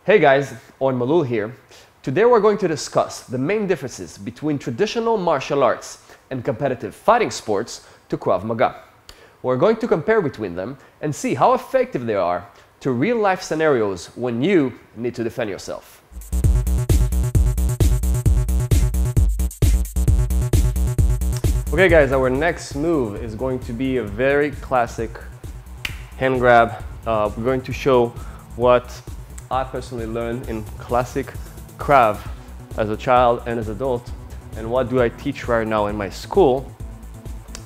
Hey guys, Owen Malul here. Today we're going to discuss the main differences between traditional martial arts and competitive fighting sports to Krav Maga. We're going to compare between them and see how effective they are to real-life scenarios when you need to defend yourself. Okay guys, our next move is going to be a very classic hand grab. We're going to show what I personally learned in classic Krav as a child and as an adult, and what do I teach right now in my school.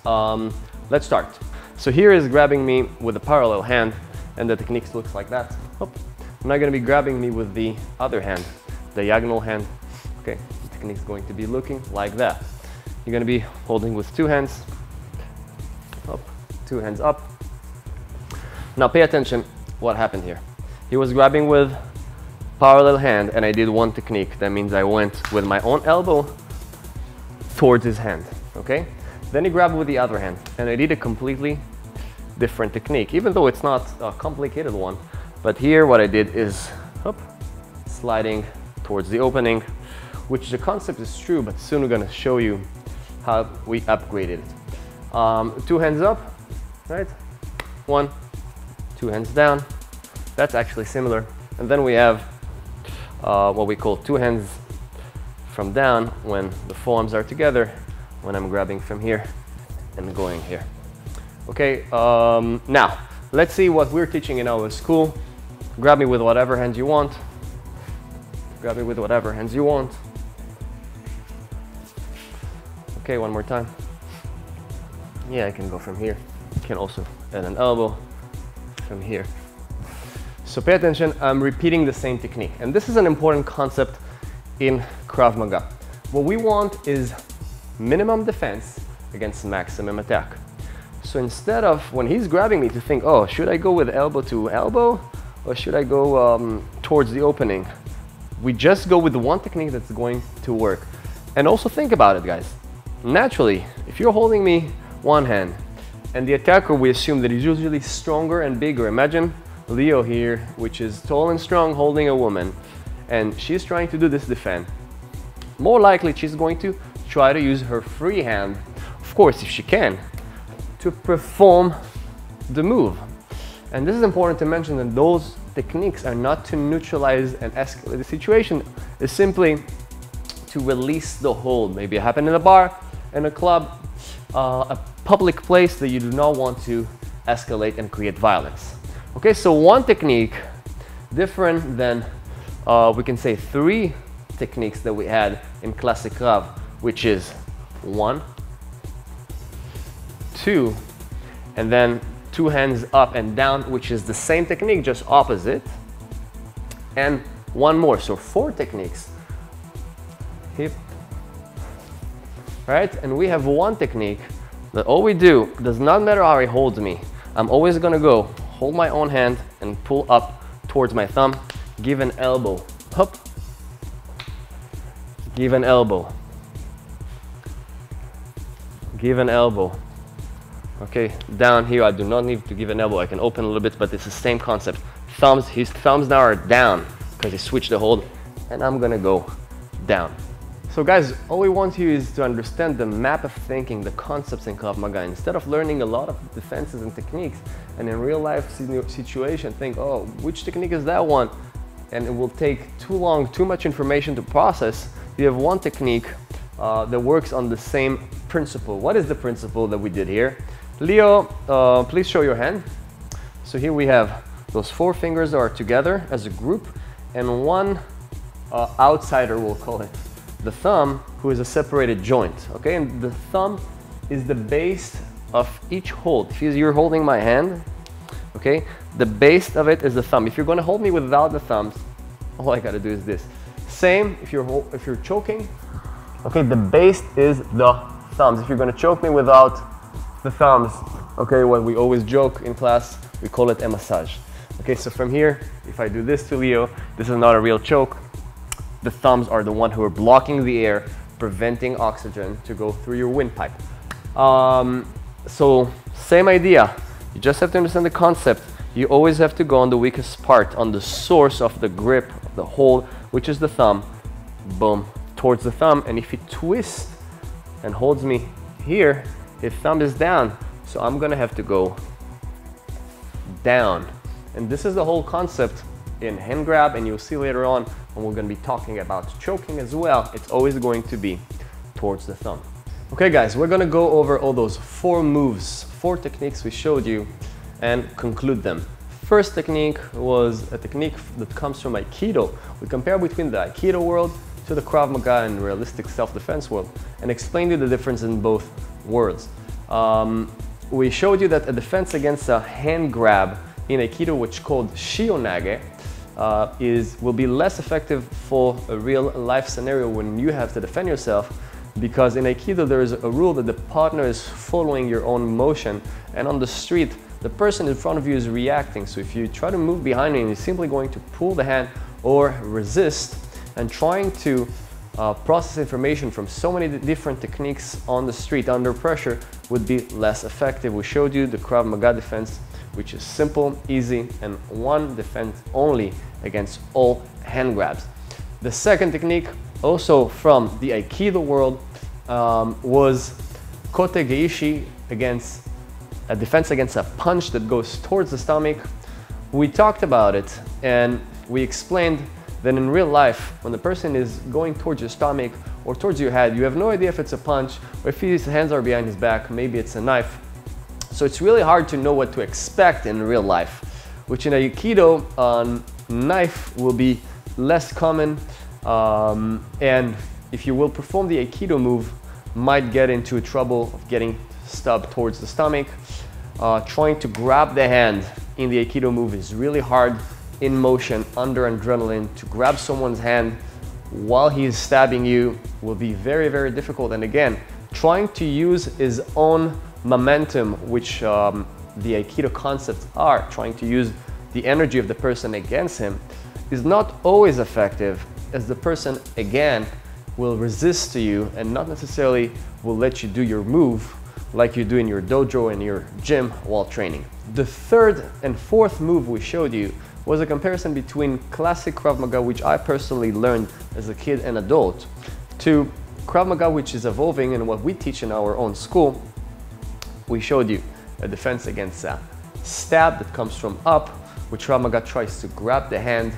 Let's start. So here is grabbing me with a parallel hand, and the technique looks like that. I'm now going to be grabbing me with the other hand, diagonal hand. Okay, the technique is going to be looking like that. You're going to be holding with two hands up, two hands up. Now pay attention what happened here. He was grabbing with parallel hand and I did one technique. That means I went with my own elbow towards his hand, okay? Then he grabbed with the other hand and I did a completely different technique, even though it's not a complicated one. But here what I did is sliding towards the opening, which the concept is true, but soon we're gonna show you how we upgraded it. Two hands up, right? One, two hands down. That's actually similar. And then we have what we call two hands from down when the forearms are together, when I'm grabbing from here and going here. Okay, now let's see what we're teaching in our school. Grab me with whatever hands you want. Grab me with whatever hands you want. Okay, one more time. Yeah, I can go from here. You can also add an elbow from here. So pay attention, I'm repeating the same technique. And this is an important concept in Krav Maga. What we want is minimum defense against maximum attack. So instead of, when he's grabbing me, to think, oh, should I go with elbow to elbow or should I go towards the opening? We just go with the one technique that's going to work. And also think about it, guys. Naturally, if you're holding me one hand and the attacker, we assume that he's usually stronger and bigger. Imagine Leo here, which is tall and strong, holding a woman, and she's trying to do this defend. More likely, she's going to try to use her free hand, of course, if she can, to perform the move. And this is important to mention that those techniques are not to neutralize and escalate the situation. It's simply to release the hold. Maybe it happened in a bar, in a club, a public place that you do not want to escalate and create violence. Okay, so one technique different than we can say three techniques that we had in classic Krav, which is 1, 2, and then two hands up and down, which is the same technique, just opposite, and one more, so 4 techniques. Hip, right? And we have one technique that all we do, does not matter how he holds me, I'm always gonna go hold my own hand and pull up towards my thumb, give an elbow, hop, give an elbow, give an elbow. Okay, down here I do not need to give an elbow, I can open a little bit, but it's the same concept. Thumbs, his thumbs now are down because he switched the hold, and I'm gonna go down. So guys, all we want here is to understand the map of thinking, the concepts in Krav Maga. Instead of learning a lot of defenses and techniques, and in real life situation think, oh, which technique is that one? And it will take too long, too much information to process. You have one technique that works on the same principle. What is the principle that we did here? Leo, please show your hand. So here we have those 4 fingers are together as a group, and one outsider, we'll call it, the thumb, who is a separated joint, okay? And the thumb is the base of each hold. If you're holding my hand, okay, the base of it is the thumb. If you're gonna hold me without the thumbs, all I gotta do is this. Same if you're choking, okay, the base is the thumbs. If you're gonna choke me without the thumbs, okay, what we always joke in class, we call it a massage. Okay, so from here, if I do this to Leo, this is not a real choke. The thumbs are the one who are blocking the air, preventing oxygen to go through your windpipe. So same idea. You just have to understand the concept. you always have to go on the weakest part, on the source of the grip, of the hold, which is the thumb. Boom, towards the thumb. And if he twists and holds me here, his thumb is down. So I'm gonna have to go down. And this is the whole concept in hand grab, and you'll see later on when we're gonna be talking about choking as well, it's always going to be towards the thumb. Okay guys, we're gonna go over all those 4 moves, 4 techniques we showed you and conclude them. First technique was a technique that comes from Aikido. We compare between the Aikido world to the Krav Maga and realistic self-defense world and explained you the difference in both worlds. We showed you that a defense against a hand grab in Aikido, which is called shio-nage, will be less effective for a real life scenario when you have to defend yourself, because in Aikido there is a rule that the partner is following your own motion, and on the street the person in front of you is reacting. So if you try to move behind him, he's simply going to pull the hand or resist, and trying to process information from so many different techniques on the street under pressure would be less effective. We showed you the Krav Maga defense, which is simple, easy, and one defense only against all hand grabs. The second technique, also from the Aikido world, was kote geishi, against a defense against a punch that goes towards the stomach. We talked about it and we explained that in real life, when the person is going towards your stomach or towards your head, you have no idea if it's a punch or if his hands are behind his back, maybe it's a knife. So it's really hard to know what to expect in real life, which in Aikido, knife will be less common, and if you will perform the Aikido move, might get into trouble of getting stabbed towards the stomach. Trying to grab the hand in the Aikido move is really hard in motion, under adrenaline. To grab someone's hand while he is stabbing you will be very, very difficult. And again, trying to use his own momentum, which the Aikido concepts are, trying to use the energy of the person against him, is not always effective, as the person again will resist to you and not necessarily will let you do your move like you do in your dojo and your gym while training. The third and fourth move we showed you was a comparison between classic Krav Maga, which I personally learned as a kid and adult, to Krav Maga, which is evolving and what we teach in our own school. We showed you a defense against a stab that comes from up, which Krav Maga tries to grab the hand,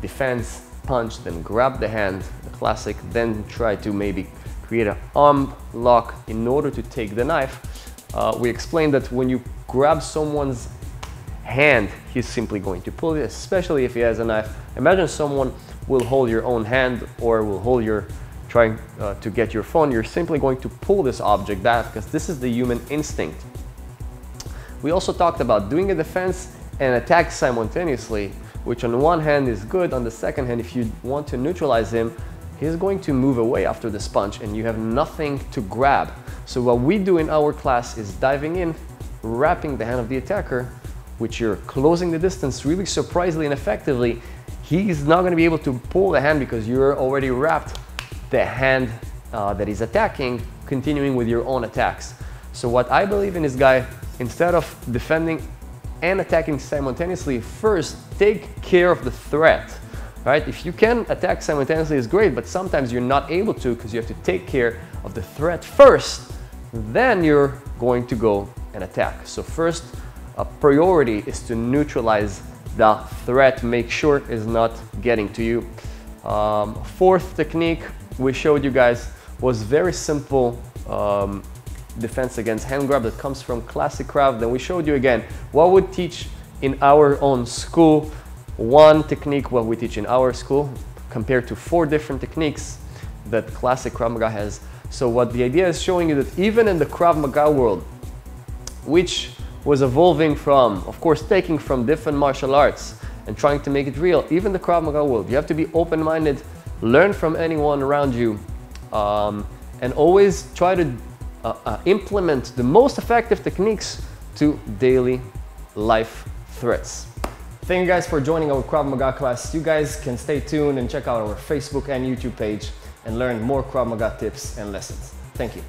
defense, punch, then grab the hand, the classic, then try to maybe create an arm lock in order to take the knife. We explained that when you grab someone's hand, he's simply going to pull it, especially if he has a knife. Imagine someone will hold your own hand or will hold your, trying to get your phone. You're simply going to pull this object back because this is the human instinct. We also talked about doing a defense and attack simultaneously, which on one hand is good. On the second hand, if you want to neutralize him, he's going to move away after this punch and you have nothing to grab. So what we do in our class is diving in, wrapping the hand of the attacker, which you're closing the distance really surprisingly and effectively. He's not going to be able to pull the hand because you're already wrapped the hand that he's attacking, continuing with your own attacks. So what I believe in is, guy, instead of defending and attacking simultaneously, first take care of the threat. Right? If you can attack simultaneously, is great, but sometimes you're not able to because you have to take care of the threat first, then you're going to go and attack. So first, a priority is to neutralize the threat, make sure it's not getting to you. Fourth technique we showed you guys was very simple defense against hand grab that comes from classic Krav. Then we showed you again what we teach in our own school. One technique what we teach in our school compared to 4 different techniques that classic Krav Maga has. So what the idea is showing you that even in the Krav Maga world, which was evolving from, of course, taking from different martial arts and trying to make it real, even the Krav Maga world, you have to be open-minded, learn from anyone around you, and always try to implement the most effective techniques to daily life threats. Thank you guys for joining our Krav Maga class. You guys can stay tuned and check out our Facebook and YouTube page and learn more Krav Maga tips and lessons. Thank you.